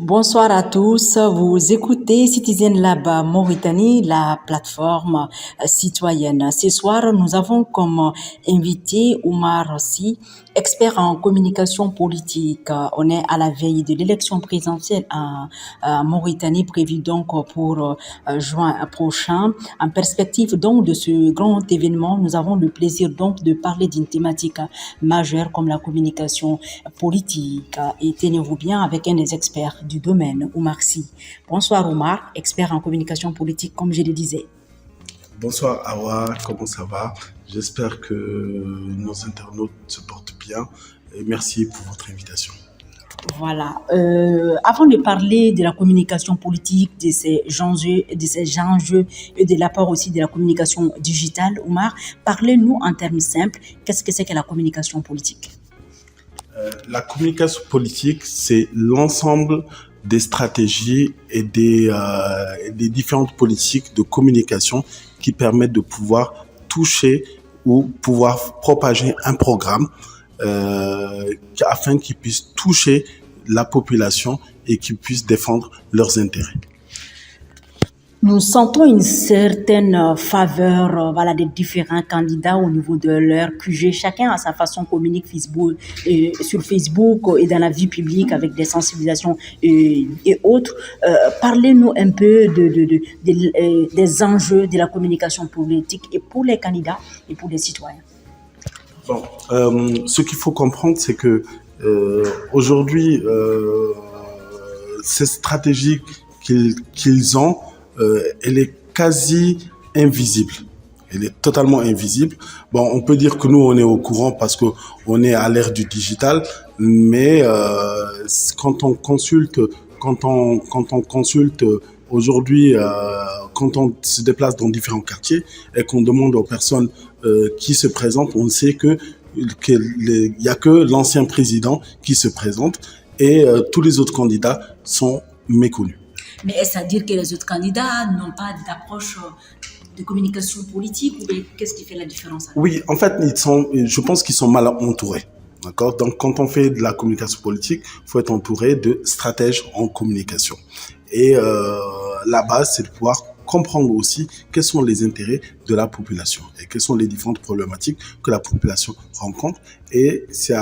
Bonsoir à tous. Vous écoutez Citizen Lab Mauritanie, la plateforme citoyenne. Ce soir, nous avons comme invité Oumar Sy, expert en communication politique. On est à la veille de l'élection présidentielle en Mauritanie, prévue donc pour juin prochain. En perspective donc de ce grand événement, nous avons le plaisir donc de parler d'une thématique majeure comme la communication politique. Et tenez-vous bien avec un des experts du domaine, Oumar Sy. Bonsoir Oumar, expert en communication politique, comme je le disais. Bonsoir Awa, comment ça va? J'espère que nos internautes se portent bien et merci pour votre invitation. Voilà. Avant de parler de la communication politique, de ces enjeux et de l'apport aussi de la communication digitale, Oumar, parlez-nous en termes simples. Qu'est-ce que c'est que la communication politique? La communication politique, c'est l'ensemble des stratégies et des différentes politiques de communication qui permettent de pouvoir toucher ou pouvoir propager un programme afin qu'il puisse toucher la population et qu'ils puissent défendre leurs intérêts. Nous sentons une certaine faveur des différents candidats au niveau de leur QG. Chacun à sa façon communique sur Facebook et dans la vie publique avec des sensibilisations et autres. Parlez-nous un peu des enjeux de la communication politique et pour les candidats et pour les citoyens. Bon, ce qu'il faut comprendre, c'est que aujourd'hui, cette stratégie qu'ils ont, elle est quasi invisible. Elle est totalement invisible. Bon, on peut dire que nous, on est au courant parce que on est à l'ère du digital, mais quand on consulte aujourd'hui, quand on se déplace dans différents quartiers et qu'on demande aux personnes qui se présentent, on sait il y a que l'ancien président qui se présente et tous les autres candidats sont méconnus. Mais est-ce à dire que les autres candidats n'ont pas d'approche de communication politique ou qu'est-ce qui fait la différence? Oui, en fait, je pense qu'ils sont mal entourés. D'accord? Donc, quand on fait de la communication politique, il faut être entouré de stratèges en communication. Et la base, c'est de pouvoir comprendre aussi quels sont les intérêts de la population et quelles sont les différentes problématiques que la population rencontre. Et c'est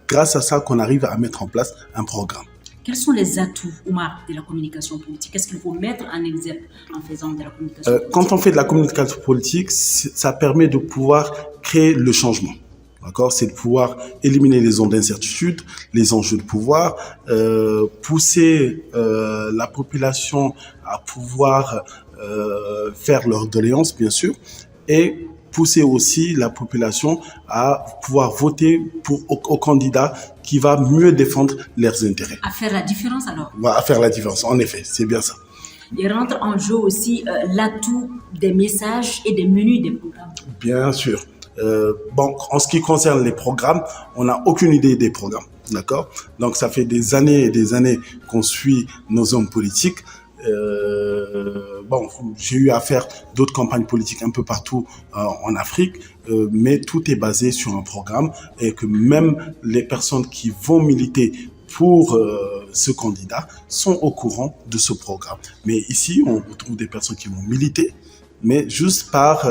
grâce à ça qu'on arrive à mettre en place un programme. Quels sont les atouts, Oumar, de la communication politique? Qu'est-ce qu'il faut mettre en exergue en faisant de la communication politique? Quand on fait de la communication politique, ça permet de pouvoir créer le changement. D'accord? C'est de pouvoir éliminer les ondes d'incertitude, les enjeux de pouvoir, pousser la population à pouvoir faire leurs doléances, bien sûr, et pousser aussi la population à pouvoir voter au candidat qui va mieux défendre leurs intérêts. À faire la différence alors? À faire la différence, en effet, c'est bien ça. Il rentre en jeu aussi l'atout des messages et des menus des programmes. Bien sûr. Bon, en ce qui concerne les programmes, on n'a aucune idée des programmes, d'accord? Donc ça fait des années et des années qu'on suit nos hommes politiques. Bon, j'ai eu à faire d'autres campagnes politiques un peu partout en Afrique, mais tout est basé sur un programme et que même les personnes qui vont militer pour ce candidat sont au courant de ce programme. Mais ici, on retrouve des personnes qui vont militer, mais juste par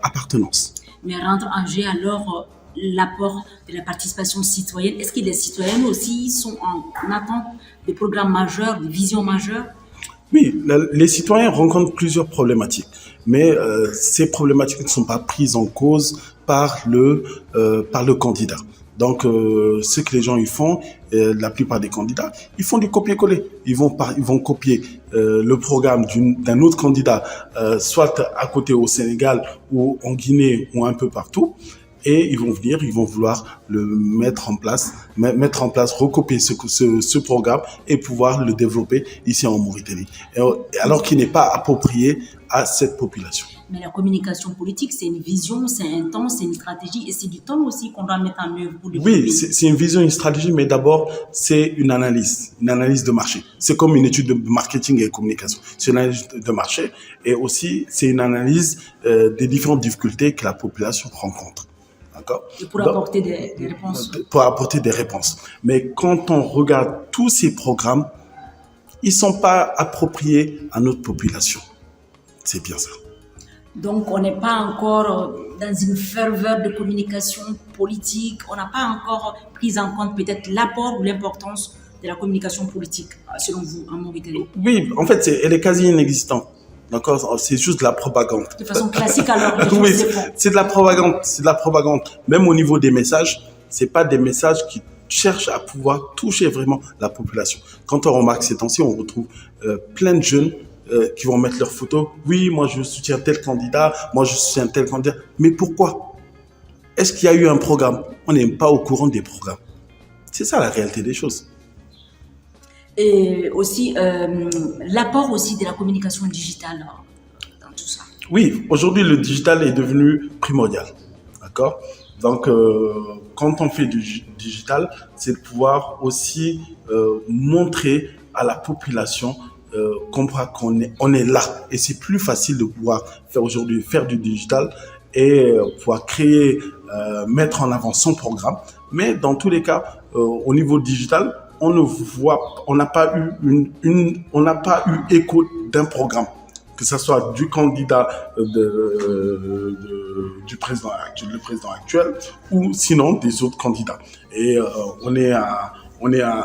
appartenance. Mais rentre en jeu alors l'apport de la participation citoyenne. Est-ce que les citoyens aussi sont en attente de programmes majeurs, de visions majeures? Oui, les citoyens rencontrent plusieurs problématiques, mais ces problématiques ne sont pas prises en cause par le candidat. Donc, ce que les gens y font, la plupart des candidats, ils font du copier-coller. Ils vont copier le programme d'un autre candidat, soit à côté au Sénégal ou en Guinée ou un peu partout. Et ils vont vouloir le mettre en place, recopier ce programme et pouvoir le développer ici en Mauritanie. Alors qu'il n'est pas approprié à cette population. Mais la communication politique, c'est une vision, c'est un temps, c'est une stratégie et c'est du temps aussi qu'on doit mettre en œuvre pour le Oui, c'est une vision, une stratégie, mais d'abord, c'est une analyse de marché. C'est comme une étude de marketing et communication. C'est une analyse de marché et aussi, c'est une analyse des différentes difficultés que la population rencontre. D'accord? Et pour apporter des réponses. Pour apporter des réponses. Mais quand on regarde tous ces programmes, ils sont pas appropriés à notre population. C'est bien ça. Donc, on n'est pas encore dans une ferveur de communication politique. On n'a pas encore pris en compte peut-être l'apport ou l'importance de la communication politique, selon vous, en Mauritanie. Oui, en fait, elle est quasi inexistante. D'accord, c'est juste de la propagande. De façon classique, alors, les gens Oui, se font. c'est de la propagande, c'est de la propagande. Même au niveau des messages, c'est pas des messages qui cherchent à pouvoir toucher vraiment la population. Quand on remarque ces temps-ci, on retrouve plein de jeunes qui vont mettre leurs photos. Oui, moi je soutiens tel candidat, moi je soutiens tel candidat. Mais pourquoi? Est-ce qu'il y a eu un programme? On n'est pas au courant des programmes. C'est ça la réalité des choses. Et aussi, l'apport aussi de la communication digitale dans tout ça. Oui, aujourd'hui le digital est devenu primordial. D'accord? Donc, quand on fait du digital, c'est de pouvoir aussi montrer à la population qu'on est là. Et c'est plus facile de pouvoir faire aujourd'hui, faire du digital et pouvoir créer, mettre en avant son programme. Mais dans tous les cas, au niveau digital, on n'a pas on n'a pas eu écho d'un programme, que ce soit du candidat du président actuel, le président actuel, ou sinon des autres candidats. Et on est à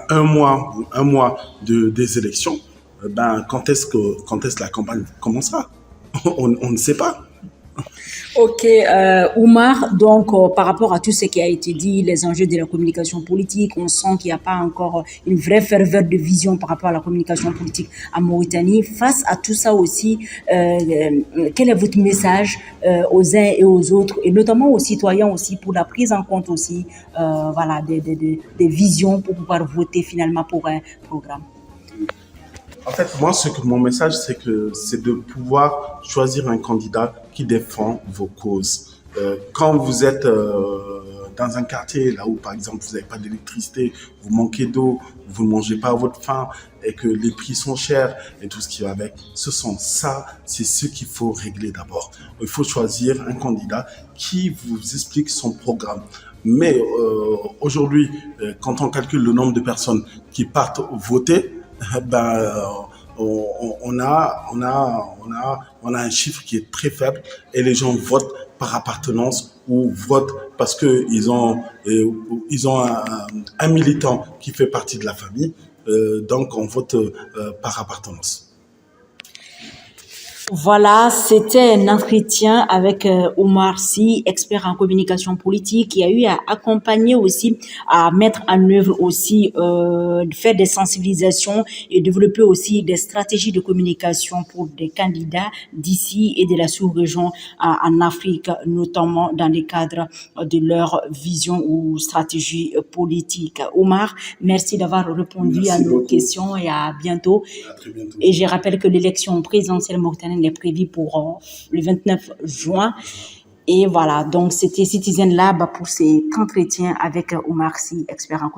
un mois des élections. Ben, quand est-ce que la campagne commencera? On ne sait pas. Ok, Oumar, donc par rapport à tout ce qui a été dit, les enjeux de la communication politique, on sent qu'il n'y a pas encore une vraie ferveur de vision par rapport à la communication politique en Mauritanie. Face à tout ça aussi, quel est votre message aux uns et aux autres, et notamment aux citoyens aussi, pour la prise en compte aussi voilà, des visions pour pouvoir voter finalement pour un programme? En fait, moi, mon message, c'est de pouvoir choisir un candidat qui défend vos causes. Quand vous êtes dans un quartier là où, par exemple, vous n'avez pas d'électricité, vous manquez d'eau, vous ne mangez pas à votre faim et que les prix sont chers et tout ce qui va avec, c'est ce qu'il faut régler d'abord. Il faut choisir un candidat qui vous explique son programme. Mais aujourd'hui, quand on calcule le nombre de personnes qui partent voter, ben, on a un chiffre qui est très faible et les gens votent par appartenance ou votent parce que ils ont un militant qui fait partie de la famille. Donc on vote par appartenance. Voilà, c'était un entretien avec Omar Sy, expert en communication politique, qui a eu à accompagner aussi, à mettre en œuvre aussi, faire des sensibilisations et développer aussi des stratégies de communication pour des candidats d'ici et de la sous-région en Afrique, notamment dans le cadre de leur vision ou stratégie politique. Omar, merci d'avoir répondu à nos questions et à bientôt. À très bientôt. Et je rappelle que l'élection présidentielle mauritanienne est prévue pour le 29 juin. Et voilà, donc c'était Citizen Lab pour cet entretien avec Omar Sy, expert en